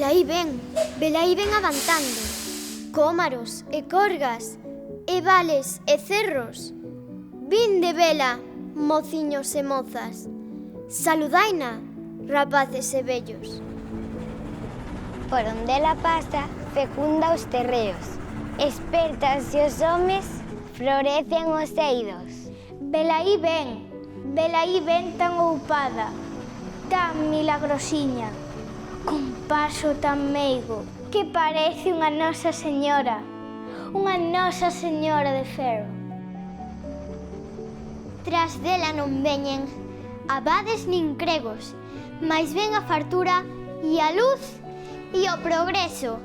velaí ven avantando. Cómaros e corgas, e vales e cerros. Vinde vela, mociños e mozas. Saludaina, rapaces e vellos. Por onde ela pasa, fecunda os terreos. Espertanse os homes, florecen os eidos. Velaí ven tan oupada, tan milagrosiña, cun paso tan meigo, que parece unha Nosa Señora de ferro. Tras dela non veñen abades nin cregos, mais ven a fartura e a luz e o progreso.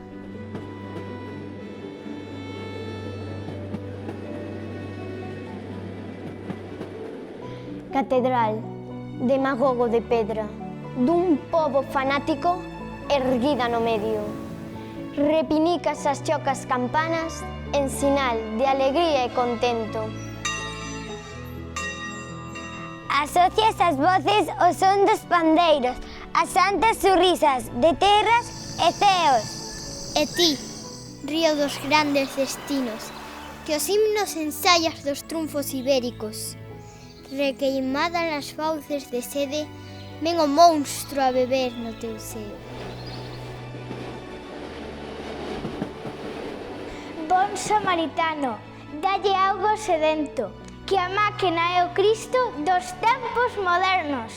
Catedral, demagogo de pedra, dun pobo fanático erguida no medio. Repinicas as chocas campanas en sinal de alegría e contento. Asocias as voces ao son dos pandeiros, as santas surrisas de terras e ceos. E ti, río dos grandes destinos, que os himnos ensaias dos triunfos ibéricos. Requeimada nas fauces de sede, ven o monstro a beber no teu seo. Bon samaritano, dalle auga ao sedento, que a máquina é o Cristo dos tempos modernos.